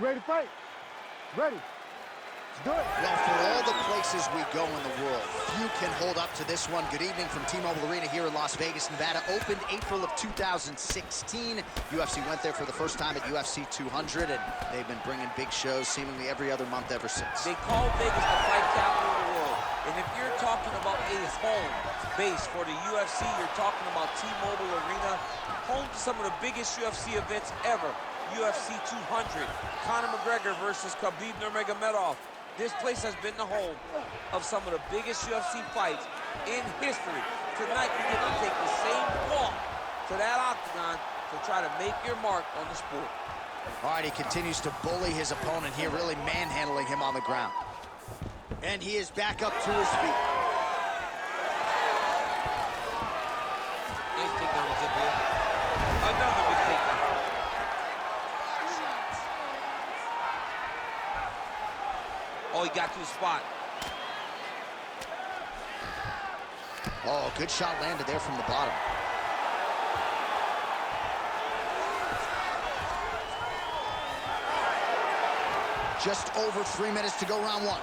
ready to fight? Ready. Let's do it. Well, for all the places we go in the world, few can hold up to this one. Good evening from T-Mobile Arena here in Las Vegas, Nevada. Opened April of 2016. UFC went there for the first time at UFC 200, and they've been bringing big shows seemingly every other month ever since. They call Vegas the fight capital of the world. And if you're talking about a home base for the UFC, you're talking about T-Mobile Arena, home to some of the biggest UFC events ever. UFC 200, Conor McGregor versus Khabib Nurmagomedov. This place has been the home of some of the biggest UFC fights in history. Tonight, you get to take the same walk to that octagon to try to make your mark on the sport. All right, he continues to bully his opponent here, really manhandling him on the ground. And he is back up to his feet. Nice takedown to tip here. Another big takedown. Oh, he got to the spot. Oh, good shot landed there from the bottom. Just over 3 minutes to go, round one.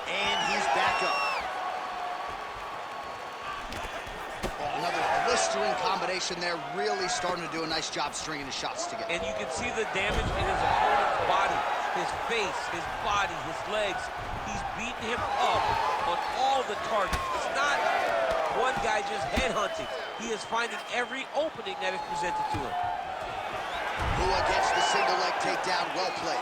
And he's back up. Oh, another blistering combination there, really starting to do a nice job stringing his shots together. And you can see the damage in his opponent's body. His face, his body, his legs. He's beating him up on all the targets. It's not one guy just headhunting. He is finding every opening that is presented to him. Hua gets the single leg takedown, well played.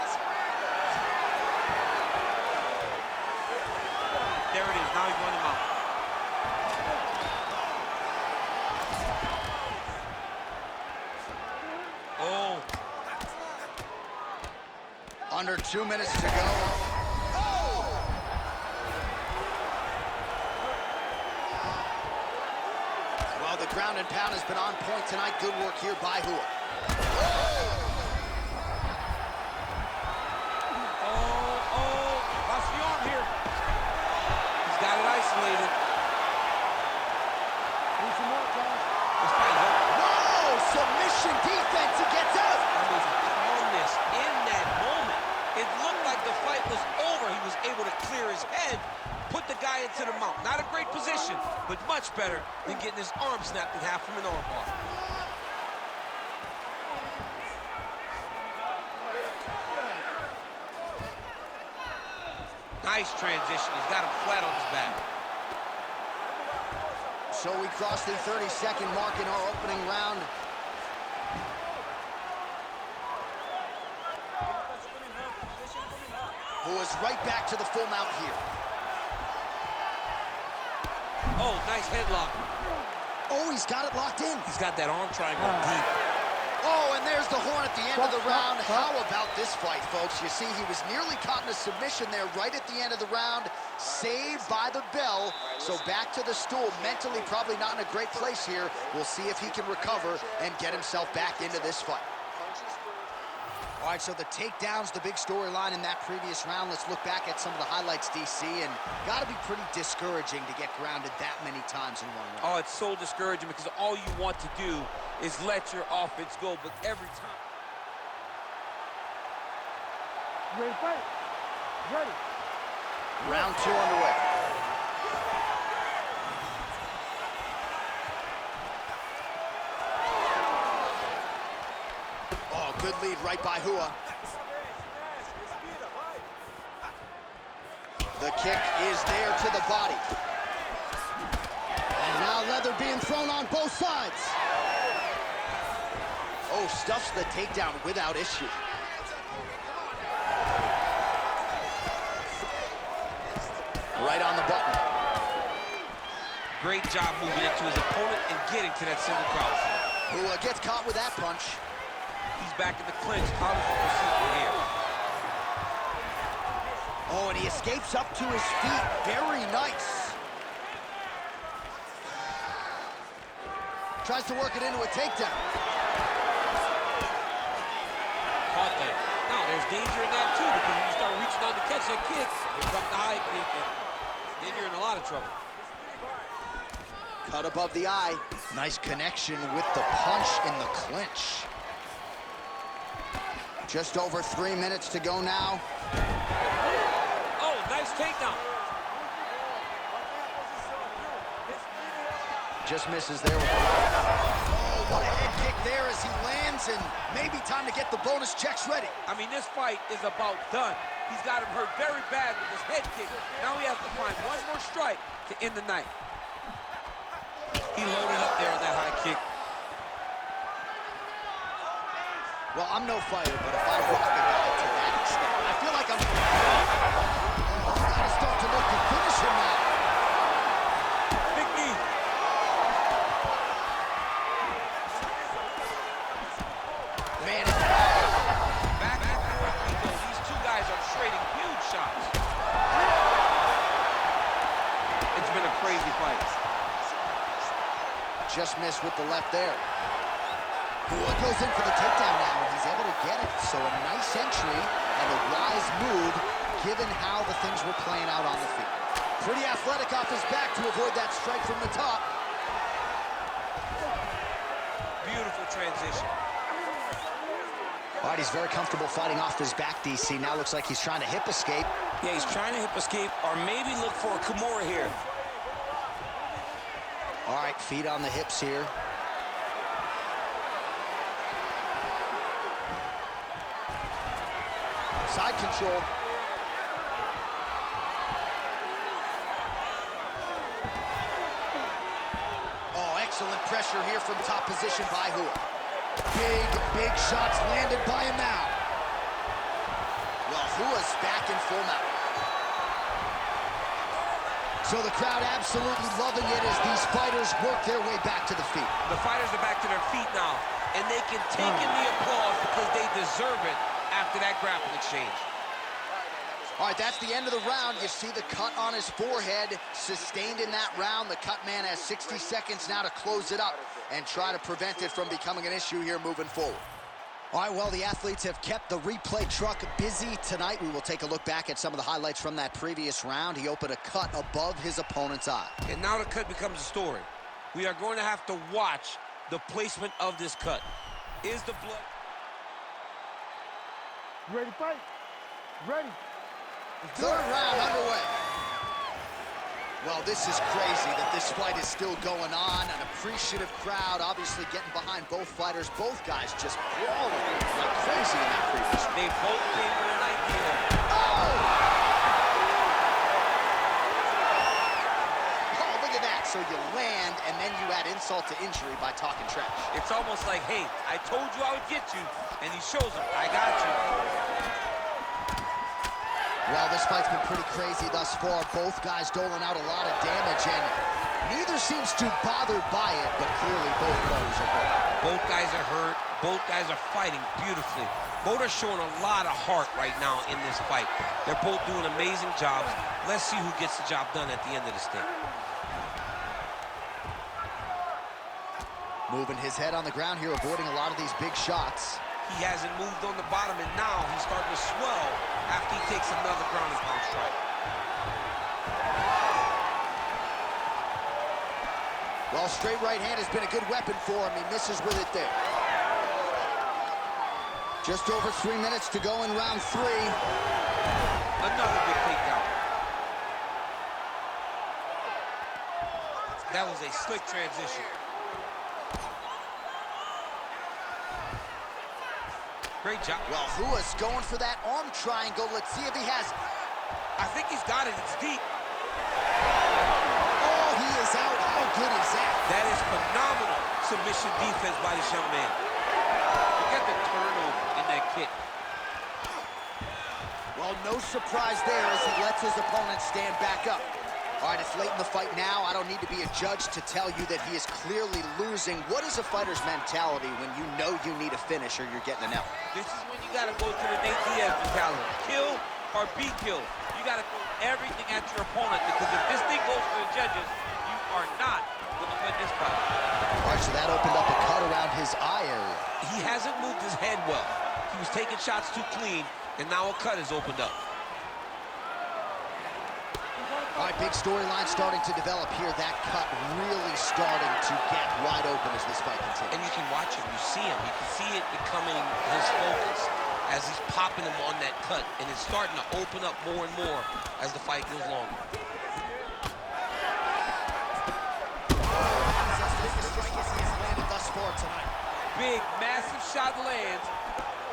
There it is, now he's running him out. Oh. Under 2 minutes to go. Oh! Well, the ground and pound has been on point tonight. Good work here by Hua. Lost the arm here. He's got it isolated. Need some more, guys. This fight hurt. Whoa! Submission defense. He gets out. There was calmness in that moment. It looked like the fight was over. He was able to clear his head, put the guy into the mount. Not a great position, but much better than getting his arm snapped in half from an armbar. Nice transition. He's got him flat on his back. So we crossed the 30-second mark in our opening round. Who is right back to the full mount here. Oh, nice headlock. Oh, he's got it locked in. He's got that arm triangle deep. Oh, and there's the horn at the end of the round. How about this fight, folks? You see, he was nearly caught in a submission there right at the end of the round. Saved by the bell. So back to the stool. Mentally probably not in a great place here. We'll see if he can recover and get himself back into this fight. All right, so the takedown's the big storyline in that previous round. Let's look back at some of the highlights, DC, and got to be pretty discouraging to get grounded that many times in one round. Oh, it's so discouraging because all you want to do is let your offense go, but every time... You ready to fight? Ready. Round two underway. Oh, good lead right by Hua. The kick is there to the body. And now leather being thrown on both sides. Oh, stuffs the takedown without issue. Right on the button. Great job moving into his opponent and getting to that single cross. Hua gets caught with that punch. He's back in the clinch. How does he proceed from here? Oh, and he escapes up to his feet. Very nice. Tries to work it into a takedown. Caught that. Now, there's danger in that, too, because when you start reaching out to catch that kick, here comes the high kick, and then you're in a lot of trouble. Cut above the eye. Nice connection with the punch in the clinch. Just over 3 minutes to go now. Oh, nice takedown. Just misses there. Oh, what a head kick there as he lands, and maybe time to get the bonus checks ready. I mean, this fight is about done. He's got him hurt very bad with his head kick. Now he has to find one more strike to end the night. He loaded up there on that high kick. Well, I'm no fighter, but if I rock a guy to that extent, I feel like I'm... Oh, gotta start to look to finish him now. Big knee. Man, Back and forth we go. These two guys are trading huge shots. It's been a crazy fight. just missed with the left there. Goes in for the takedown now, and he's able to get it. So a nice entry and a wise move, given how the things were playing out on the field. Pretty athletic off his back to avoid that strike from the top. Beautiful transition. All right, he's very comfortable fighting off his back, DC. Now looks like he's trying to hip escape. Yeah, he's trying to hip escape or maybe look for a Kimura here. All right, feet on the hips here. Side control. Oh, excellent pressure here from top position by Hua. Big shots landed by him now. Well, Hua's back in full mount. So the crowd absolutely loving it as these fighters work their way back to the feet. The fighters are back to their feet now, and they can take in the applause because they deserve it after that grappling exchange. All right, that's the end of the round. You see the cut on his forehead, sustained in that round. The cut man has 60 seconds now to close it up and try to prevent it from becoming an issue here moving forward. All right, well, the athletes have kept the replay truck busy tonight. We will take a look back at some of the highlights from that previous round. He opened a cut above his opponent's eye. And now the cut becomes a story. We are going to have to watch the placement of this cut. Is the blood... You ready to fight? Ready. Third round underway. Well, this is crazy that this fight is still going on. An appreciative crowd obviously getting behind both fighters. Both guys just brawling like crazy in that previous round. They both came with an idea. Oh, look at that. So you land, and then you add insult to injury by talking trash. It's almost like, hey, I told you I would get you, and he shows him, I got you. Well, this fight's been pretty crazy thus far. Both guys doling out a lot of damage, and neither seems too bothered by it, but clearly both players are hurt. Both guys are hurt. Both guys are fighting beautifully. Both are showing a lot of heart right now in this fight. They're both doing amazing jobs. Let's see who gets the job done at the end of this thing. Moving his head on the ground here, avoiding a lot of these big shots. He hasn't moved on the bottom, and now he's starting to swell after he takes another ground and pound strike. Well, straight right hand has been a good weapon for him. He misses with it there. Just over 3 minutes to go in round 3. Another big takedown. That was a slick transition. Great job. Well, Hua's going for that arm triangle. Let's see if he has it. I think he's got it. It's deep. Oh, he is out. How good is that? That is phenomenal submission defense by this young man. Look at the turnover in that kick. Well, no surprise there as he lets his opponent stand back up. All right, it's late in the fight now. I don't need to be a judge to tell you that he is clearly losing. What is a fighter's mentality when you know you need a finish or you're getting an L? This is when you got to go to the Nate Diaz mentality. Kill or be killed. You got to throw everything at your opponent, because if this thing goes to the judges, you are not going to win this fight. All right, so that opened up a cut around his eye area. He hasn't moved his head well. He was taking shots too clean, and now a cut has opened up. All right, big storyline starting to develop here. That cut really starting to get wide open as this fight continues. And you can watch him. You see him. You can see it becoming his focus. as he's popping him on that cut, and it's starting to open up more and more as the fight goes longer. Thus far tonight. Big, massive shot lands.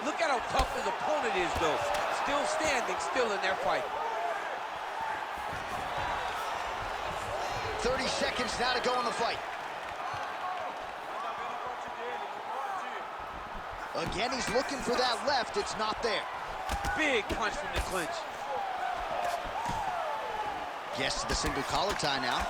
Look at how tough his opponent is, though. Still standing, still in their fight. 30 seconds now to go in the fight. Again, he's looking for that left. It's not there. Big punch from the clinch. Gets to the single collar tie now.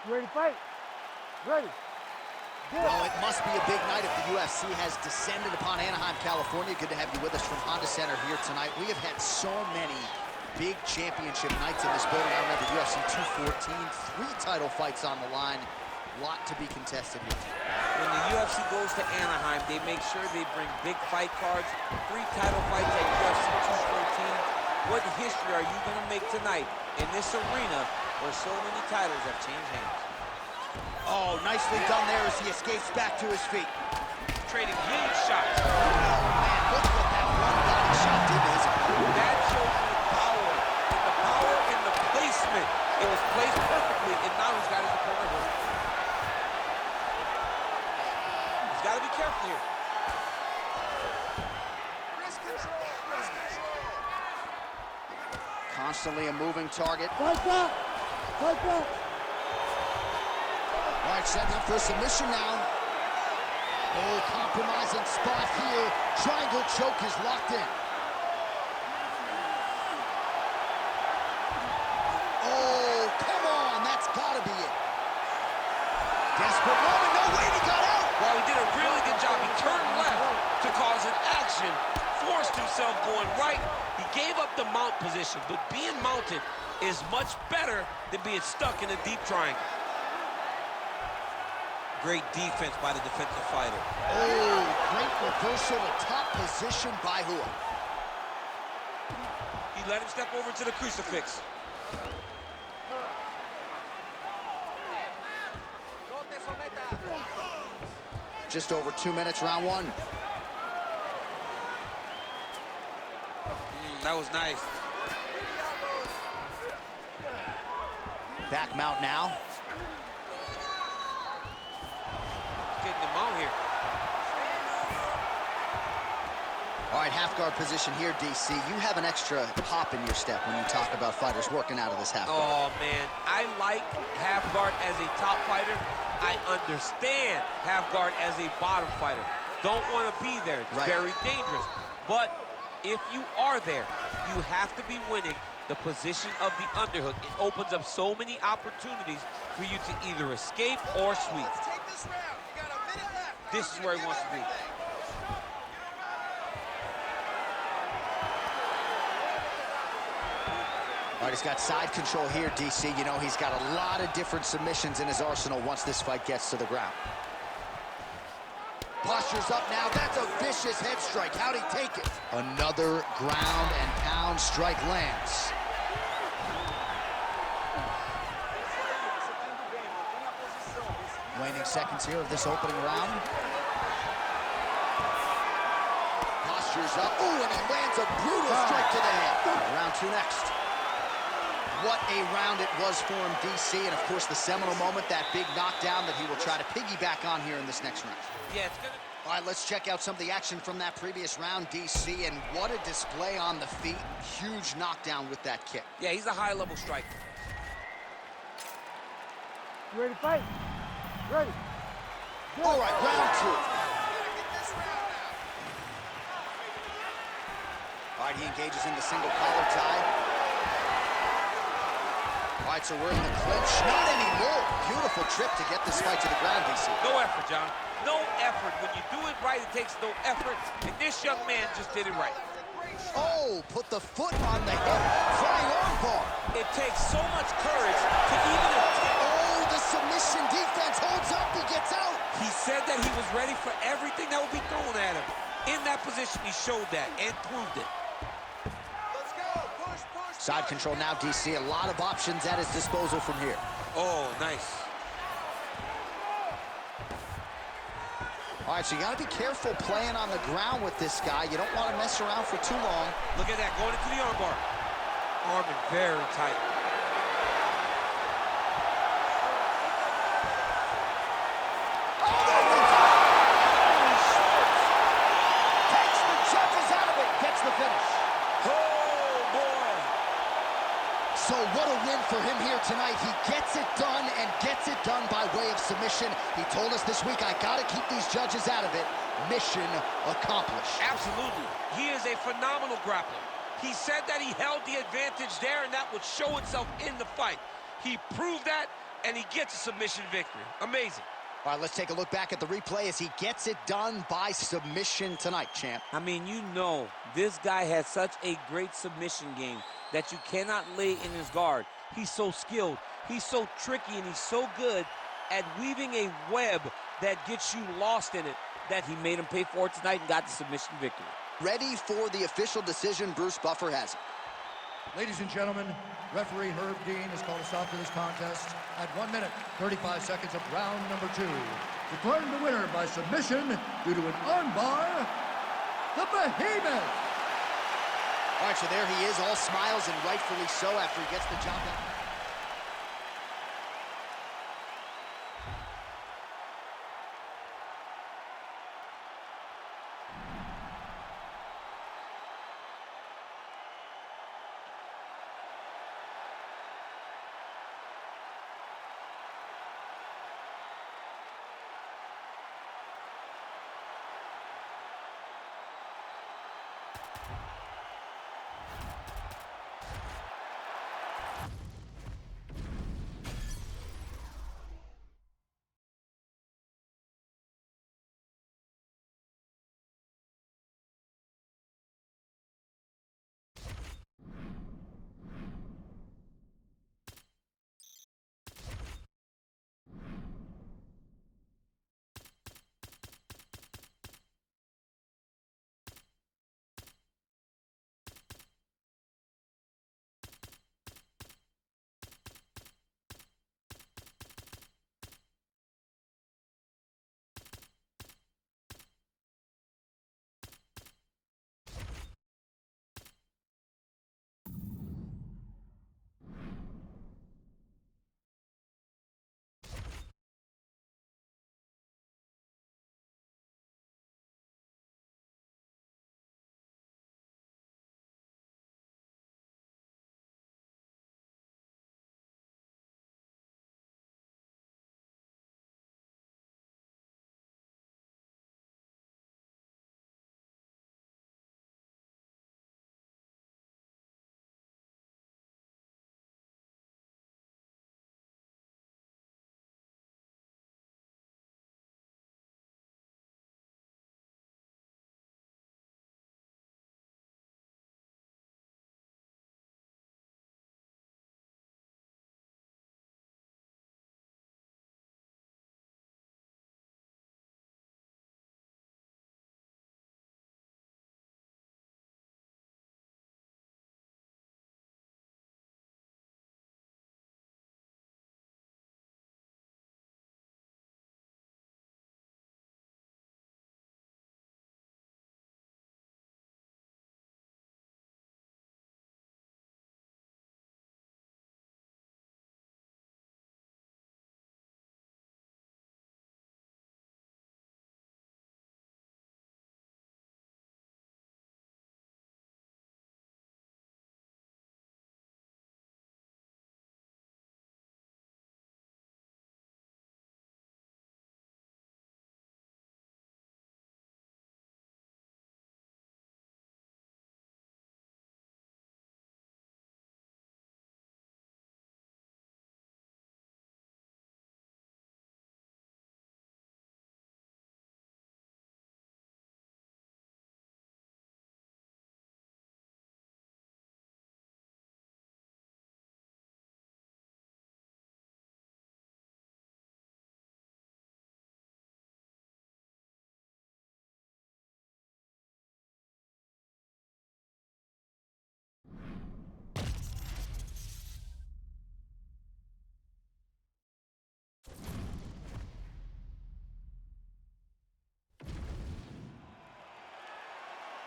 You ready to fight? Ready. Good. Well, it must be a big night if the UFC has descended upon Anaheim, California. Good to have you with us from Honda Center here tonight. We have had so many big championship nights in this building. I remember UFC 214, 3 title fights on the line. A lot to be contested here. When the UFC goes to Anaheim, they make sure they bring big fight cards, 3 title fights at UFC 214. What history are you going to make tonight in this arena where so many titles have changed hands? Oh, nicely done there as he escapes back to his feet. Trading huge shots. Oh, man, look what that one body shot did to his opponent. That shows you the power and the placement. It was placed perfectly, and now he's got his opponent hurt. He's got to be careful here. Constantly a moving target. Fight back. Fight back. All right, setting up for a submission now. Oh, compromising spot here. Triangle choke is locked in. Oh, come on. That's got to be it. Desperate moment. No way he got out. Well, he did a really good job. He turned left to cause an action, forced himself going right. He gave up the mount position, but being mounted is much better than being stuck in a deep triangle. Great defense by the defensive fighter. Oh, great reversal to top position by Hua. He let him step over to the crucifix. Just over 2 minutes, round 1. That was nice. Back mount now. Getting him out here. All right, half guard position here, DC. You have an extra hop in your step when you talk about fighters working out of this half guard. Oh, man. I like half guard as a top fighter. I understand half guard as a bottom fighter. Don't want to be there. It's very dangerous. But if you are there, you have to be winning the position of the underhook. It opens up so many opportunities for you to either escape or sweep. This is where he wants to be. All right, he's got side control here, DC. You know, he's got a lot of different submissions in his arsenal once this fight gets to the ground. Postures up now. That's a vicious head strike. How'd he take it? Another ground and pound strike lands. Waning seconds here of this opening round. Postures up. Ooh, and he lands a brutal strike to the head. Round 2 next. What a round it was for him, DC, and of course the seminal moment, that big knockdown that he will try to piggyback on here in this next round. Yeah, it's gonna... All right, let's check out some of the action from that previous round, DC, and what a display on the feet. Huge knockdown with that kick. Yeah, he's a high-level striker. You ready to fight? Ready. Good. All right, round 2. All right, he engages in the single collar tie. All right, so we're in the clinch. Not anymore. Beautiful trip to get this fight to the ground, DC. No effort, John. No effort. When you do it right, it takes no effort. And this young man just did it right. Oh, put the foot on the hip. Flying arm bar. It takes so much courage to even attempt. Oh, the submission defense holds up. He gets out. He said that he was ready for everything that would be thrown at him. In that position, he showed that and proved it. Side control now, DC. A lot of options at his disposal from here. Oh, nice. All right, so you got to be careful playing on the ground with this guy. You don't want to mess around for too long. Look at that, going into the armbar. Arming very tight. Takes the judges out of it. Gets the finish. So what a win for him here tonight. He gets it done and gets it done by way of submission. He told us this week, I got to keep these judges out of it. Mission accomplished. Absolutely. He is a phenomenal grappler. He said that he held the advantage there, and that would show itself in the fight. He proved that, and he gets a submission victory. Amazing. All right, let's take a look back at the replay as he gets it done by submission tonight, champ. I mean, you know, this guy has such a great submission game that you cannot lay in his guard. He's so skilled, he's so tricky, and he's so good at weaving a web that gets you lost in it that he made him pay for it tonight and got the submission victory. Ready for the official decision. Bruce Buffer has it. Ladies and gentlemen, referee Herb Dean has called a stop to this contest at 1 minute, 35 seconds of round number 2. Declaring the winner by submission due to an armbar, the Behemoth. All right, so there he is, all smiles, and rightfully so after he gets the job done.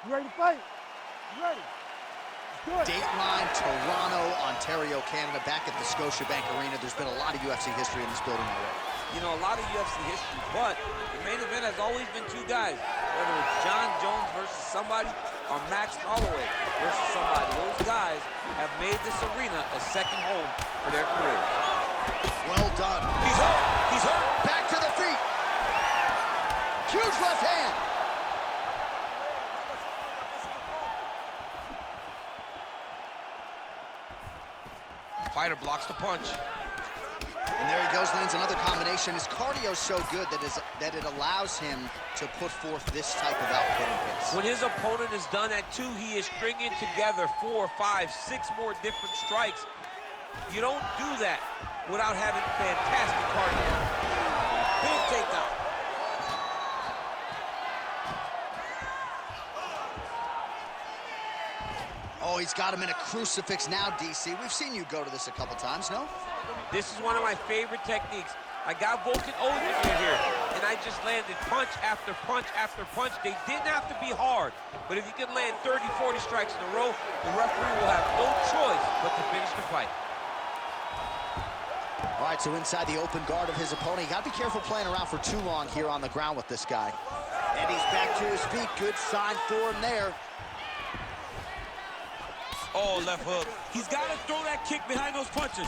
You ready to fight? You ready? Let's do it. Dateline, Toronto, Ontario, Canada, back at the Scotiabank Arena. There's been a lot of UFC history in this building already. You know, a lot of UFC history, but the main event has always been two guys. Whether it's John Jones versus somebody or Max Holloway versus somebody. Those guys have made this arena a second home for their careers. Well done. He's hurt. He's hurt. Back to the feet. Huge left hand. Fighter blocks the punch. And there he goes, lands another combination. His cardio's so good that it allows him to put forth this type of output and pace. When his opponent is done at 2, he is stringing together 4, 5, 6 more different strikes. You don't do that without having fantastic cardio. Big takedown. Oh, he's got him in a crucifix now, DC. We've seen you go to this a couple times, no? This is one of my favorite techniques. I got Volkan Ozdemir here, and I just landed punch after punch after punch. They didn't have to be hard, but if you can land 30, 40 strikes in a row, the referee will have no choice but to finish the fight. All right, so inside the open guard of his opponent. You got to be careful playing around for too long here on the ground with this guy. And he's back to his feet. Good sign for him there. Oh, left hook. He's got to throw that kick behind those punches.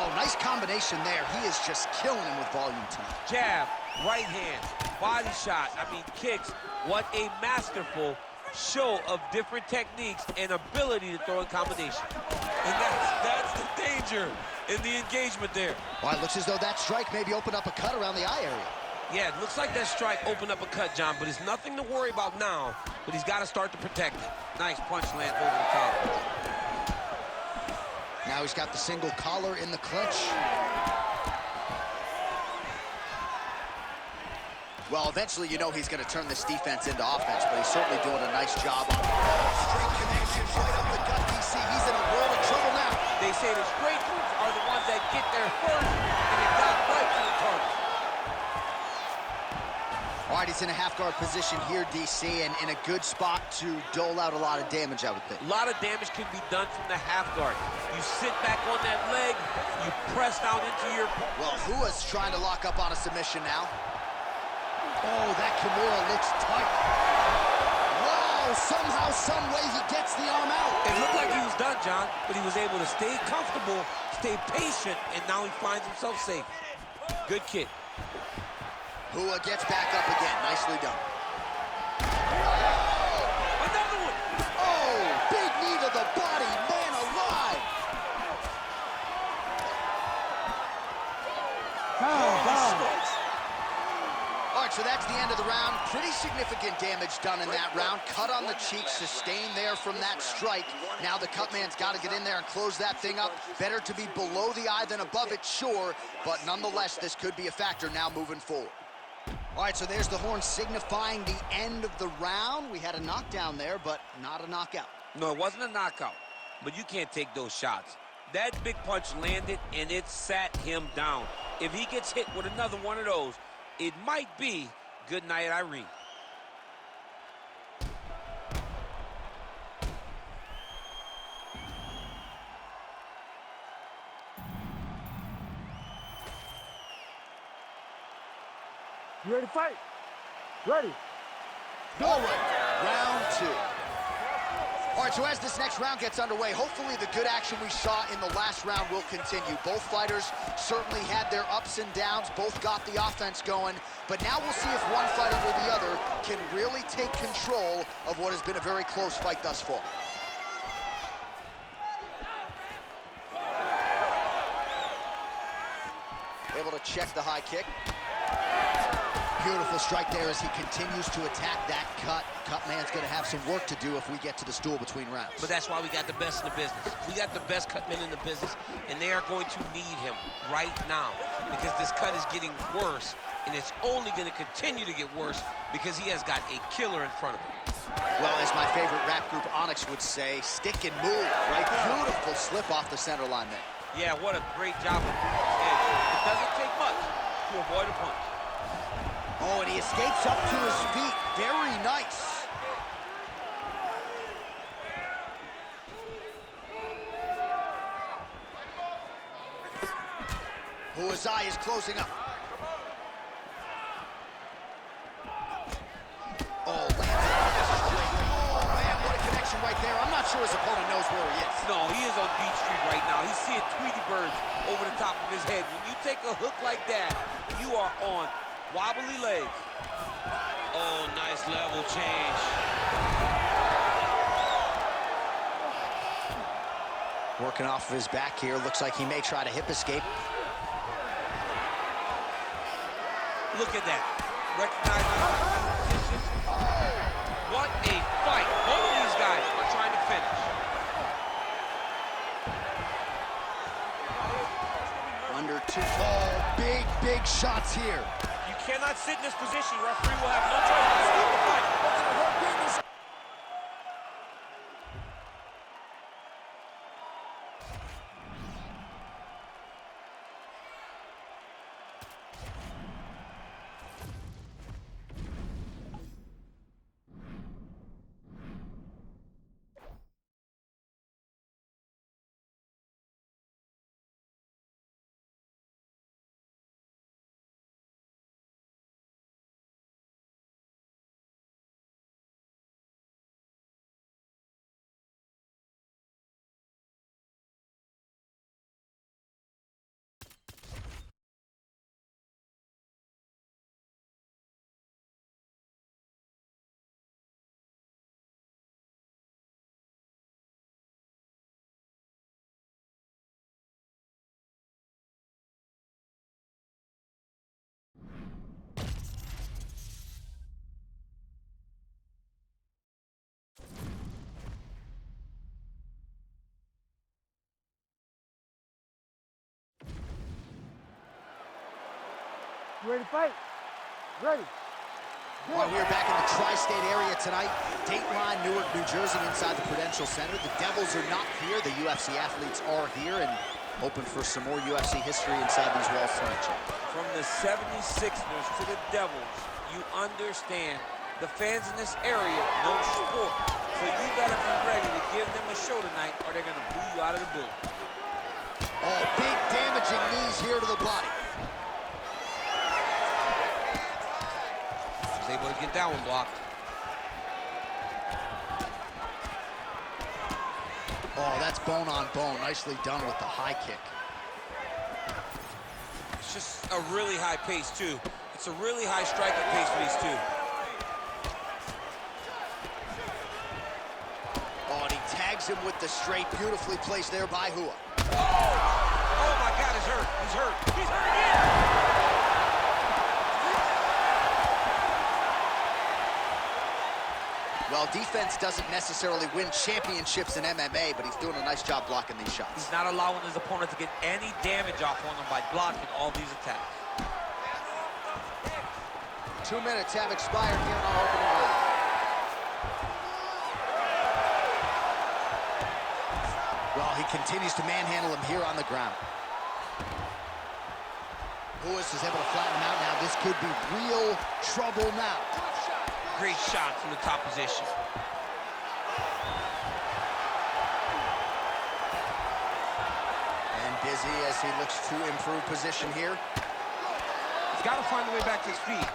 Oh, nice combination there. He is just killing him with volume tonight. Jab, right hand, body shot, kicks. What a masterful show of different techniques and ability to throw in combination. And that's the danger in the engagement there. Well, it looks as though that strike maybe opened up a cut around the eye area. Yeah, it looks like that strike opened up a cut, John, but it's nothing to worry about now, but he's got to start to protect it. Nice punch land over the top. Now he's got the single collar in the clinch. Well, eventually you know he's going to turn this defense into offense, but he's certainly doing a nice job on it. Straight connection right up the gut, DC. He's in a world of trouble now. They say the straight moves are the ones that get there first, and it got right to the target. All right, he's in a half-guard position here, DC, and in a good spot to dole out a lot of damage, I would think. A lot of damage can be done from the half guard. You sit back on that leg, you press down into your... Well, Hua's trying to lock up on a submission now. Oh, that Kimura looks tight. Wow, somehow, some way he gets the arm out. It looked like he was done, John, but he was able to stay comfortable, stay patient, and now he finds himself safe. Good kick. Hua gets back up again. Nicely done. Another one! Oh, big knee to the body. Man alive. All right, so that's the end of the round. Pretty significant damage done in that round. Cut on the cheek, sustained there from that strike. Now the cut man's got to get in there and close that thing up. Better to be below the eye than above it, sure. But nonetheless, this could be a factor now moving forward. All right, so there's the horn signifying the end of the round. We had a knockdown there, but not a knockout. No, it wasn't a knockout, but you can't take those shots. That big punch landed, and it sat him down. If he gets hit with another one of those, it might be good night, Irene. You ready to fight? Ready. All right, round two. All right, so as this next round gets underway, hopefully the good action we saw in the last round will continue. Both fighters certainly had their ups and downs, both got the offense going, but now we'll see if one fighter or the other can really take control of what has been a very close fight thus far. Able to check the high kick. Beautiful strike there as he continues to attack that cut. Cut man's going to have some work to do if we get to the stool between rounds. But that's why we got the best in the business. We got the best cut men in the business, and they are going to need him right now because this cut is getting worse, and it's only going to continue to get worse because he has got a killer in front of him. Well, as my favorite rap group Onyx would say, stick and move, right? Beautiful slip off the center line there. Yeah, what a great job of moving his head. It doesn't take much to avoid a punch. Oh, and he escapes up to his feet. Very nice. eye is closing up. Oh, lands straight. Oh, man, what a connection right there. I'm not sure his opponent knows where he is. No, he is on Beach Street right now. He's seeing Tweety birds over the top of his head. When you take a hook like that, you are on wobbly legs. Oh, nice level change. Working off of his back here. Looks like he may try to hip escape. Look at that. Recognize the position. What a fight. Both of these guys are trying to finish. Under 2. Oh, big shots here. You cannot sit in this position. Referee will have no choice but to stop the fight. You ready to fight? Ready. Well, we're back in the tri-state area tonight. Dateline, Newark, New Jersey, inside the Prudential Center. The Devils are not here. The UFC athletes are here and hoping for some more UFC history inside these walls tonight. From the 76ers to the Devils, you understand the fans in this area know sport. So you gotta be ready to give them a show tonight or they're gonna boo you out of the building. Oh, big damaging knees here to the body. He's able to get that one blocked. Oh, that's bone on bone. Nicely done with the high kick. It's just a really high pace, too. It's a really high striking pace for these two. Oh, and he tags him with the straight. Beautifully placed there by Hua. Oh my God, he's hurt. He's hurt. He's hurt again. Well, defense doesn't necessarily win championships in MMA, but he's doing a nice job blocking these shots. He's not allowing his opponent to get any damage off on him by blocking all these attacks. 2 minutes have expired here in our opening round. Well, he continues to manhandle him here on the ground. Lewis is able to flatten him out now. This could be real trouble now. Great shot from the top position. And busy as he looks to improve position here. He's got to find a way back to his feet.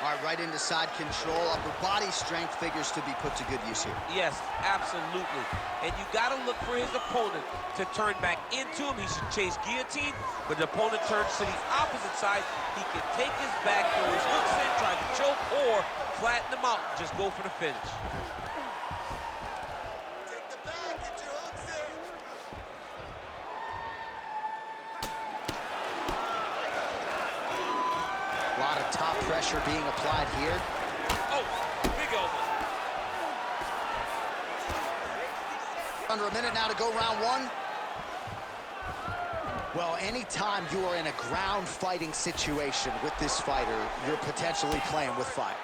All right, right into side control. Upper body strength figures to be put to good use here. Yes, absolutely. And you got to look for his opponent to turn back into him. He should chase guillotine, but the opponent turns to the opposite side. He can take his back, throw his hooks in, try to choke, or flatten him out and just go for the finish. Take the back, get your hooks in. A lot of top pressure being applied here. Oh, big elbow. Under a minute now to go round one. Well, anytime you are in a ground fighting situation with this fighter, you're potentially playing with fire.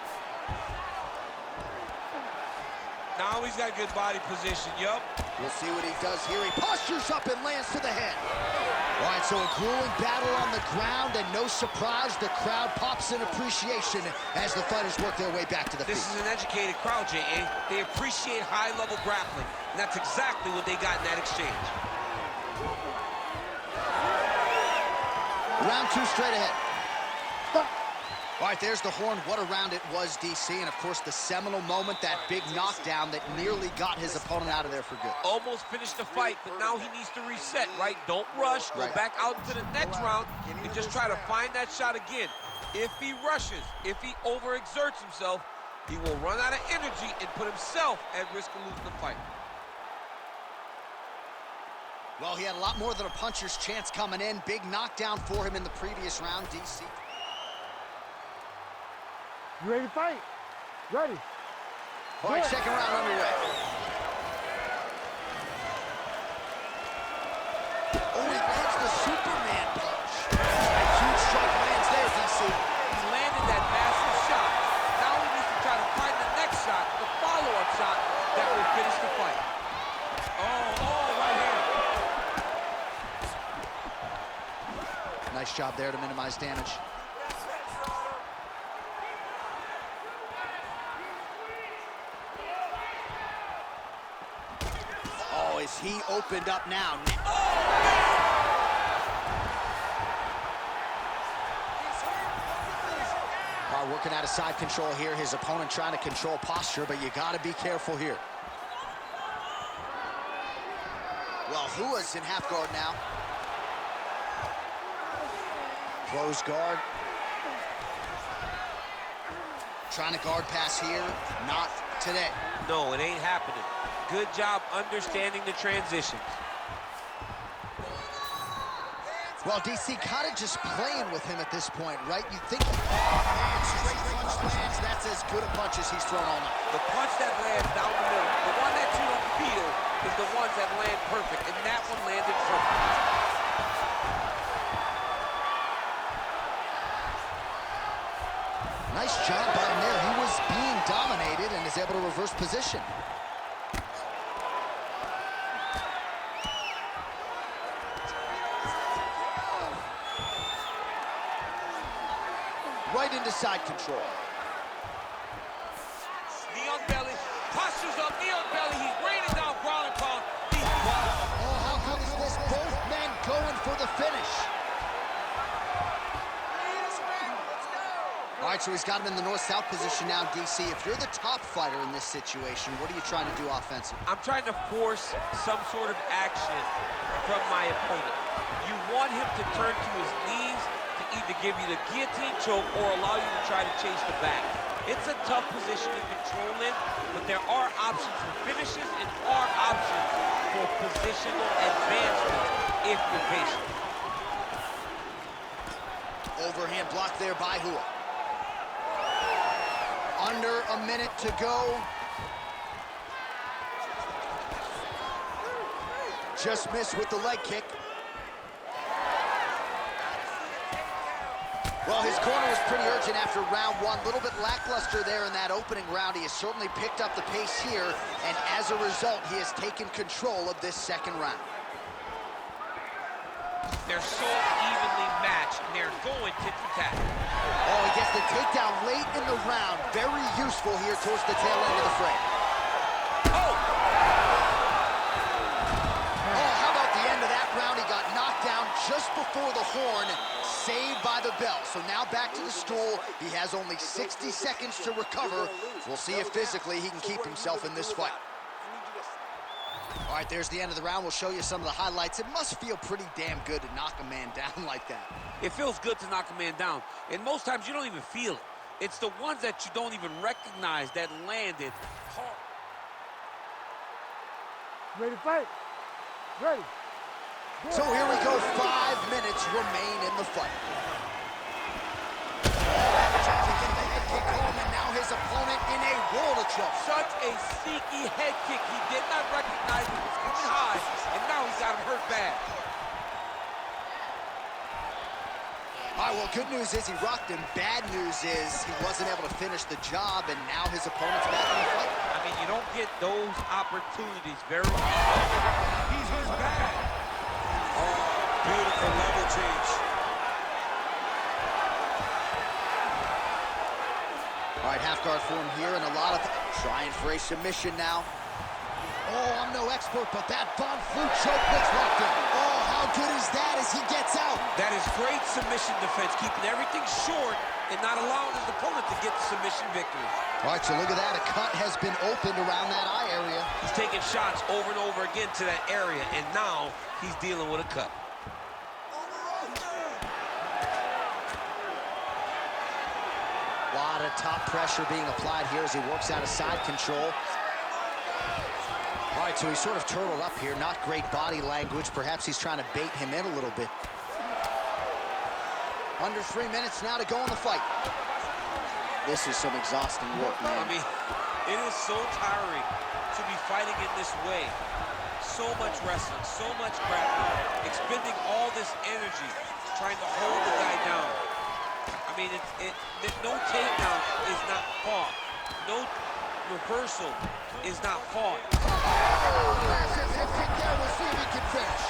Now he's got good body position, yup. We'll see what he does here. He postures up and lands to the head. All right, so a grueling battle on the ground, and no surprise, the crowd pops in appreciation as the fighters work their way back to the feet. This is an educated crowd, J.A. They appreciate high-level grappling, and that's exactly what they got in that exchange. Round 2 straight ahead. All right, there's the horn. What a round it was, DC. And, of course, the seminal moment, that big knockdown that nearly got his opponent out of there for good. Almost finished the fight, but now he needs to reset, right? Don't rush. Go back out into the next round and just try to find that shot again. If he rushes, if he overexerts himself, he will run out of energy and put himself at risk of losing the fight. Well, he had a lot more than a puncher's chance coming in. Big knockdown for him in the previous round, DC. You ready to fight? Ready. All right, second round underway. Oh, he lands the Superman punch. A huge strike lands there, DC. He landed that massive shot. Now he needs to try to find the next shot, the follow-up shot that will finish the fight. Right here. Nice job there to minimize damage. Is he opened up now? Working out of side control here. His opponent trying to control posture, but you got to be careful here. Well, Hua's in half guard now. Close guard. Trying to guard pass here. Not today. No, it ain't happening. Good job understanding the transitions. Well, DC kind of just playing with him at this point, right? You think straight punch lands, that's as good a punch as he's thrown all night. The punch that lands down the middle, the one that you don't feel, is the ones that land perfect, and that one landed perfect. Nice job by him there. He was being dominated and is able to reverse position. Right into side control. Knee on belly, postures up, knee on belly. He's raining down ground and pound. Oh, how good is this? Both men going for the finish. All right, so he's got him in the north-south position now, DC. If you're the top fighter in this situation, what are you trying to do offensively? I'm trying to force some sort of action from my opponent. You want him to turn to his knees to either give you the guillotine choke or allow you to try to chase the back. It's a tough position to control in, but there are options for finishes and are options for positional advancement if you're patient. Overhand block there by Hua. Under a minute to go. Just missed with the leg kick. Well, his corner was pretty urgent after round one. A little bit lackluster there in that opening round. He has certainly picked up the pace here, and as a result, he has taken control of this second round. They're so evenly matched, and they're going tit-for-tat. Oh, he gets the takedown late in the round. Very useful here towards the tail end of the frame. Oh, how about the end of that round? He got knocked down just before the horn, saved by the bell. So now back to the stool. He has only 60 seconds to recover. We'll see if physically he can keep himself in this fight. All right, there's the end of the round. We'll show you some of the highlights. It must feel pretty damn good to knock a man down like that. it feels good to knock a man down. And most times you don't even feel it. It's the ones that you don't even recognize that landed hard. Ready to fight? Ready. So here we go. 5 minutes remain in the fight. And now his opponent in a world of trouble. Such a sneaky head kick. He did not recognize it was coming high, and now he's got him hurt bad. All right, well, good news is he rocked him. Bad news is he wasn't able to finish the job, and now his opponent's back in the fight. I mean, you don't get those opportunities very often. He's his bag. Oh, beautiful level change. All right, half guard form here, and a lot of trying for a submission now. Oh, I'm no expert, but that Von Flue choke looks locked in. Oh, how good is that as he gets out? That is great submission defense, keeping everything short and not allowing his opponent to get the submission victory. All right, so look at that. A cut has been opened around that eye area. He's taking shots over and over again to that area, and now he's dealing with a cut. A lot of top pressure being applied here as he works out of side control. All right, so he's sort of turtled up here. Not great body language. Perhaps he's trying to bait him in a little bit. Under 3 minutes now to go in the fight. This is some exhausting work, man. I mean, it is so tiring to be fighting in this way. So much wrestling, so much grappling, expending all this energy, trying to hold the guy down. I mean, no takedown is not fought. No reversal is not fought. Massive hip kick there. We'll see if he can finish.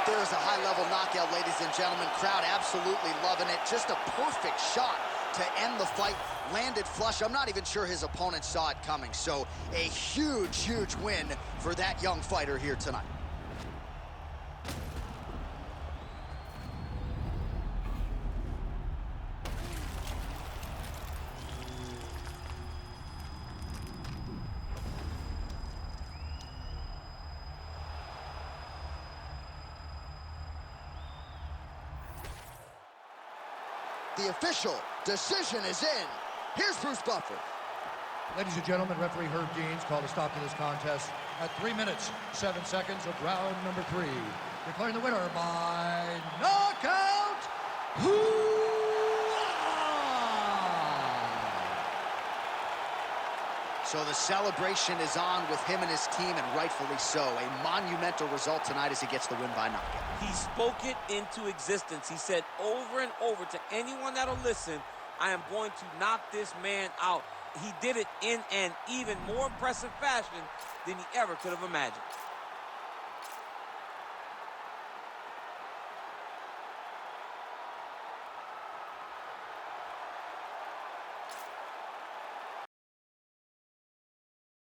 There is a high-level knockout, ladies and gentlemen. Crowd absolutely loving it. Just a perfect shot to end the fight. Landed flush. I'm not even sure his opponent saw it coming. So a huge, huge win for that young fighter here tonight. The official decision is in. Here's Bruce Buffer. Ladies and gentlemen, referee Herb Dean's called a stop to this contest at 3 minutes, 7 seconds of round number 3. Declaring the winner by knockout, So the celebration is on with him and his team, and rightfully so. A monumental result tonight as he gets the win by knockout. He spoke it into existence. He said over and over to anyone that'll listen, I am going to knock this man out. He did it in an even more impressive fashion than he ever could have imagined.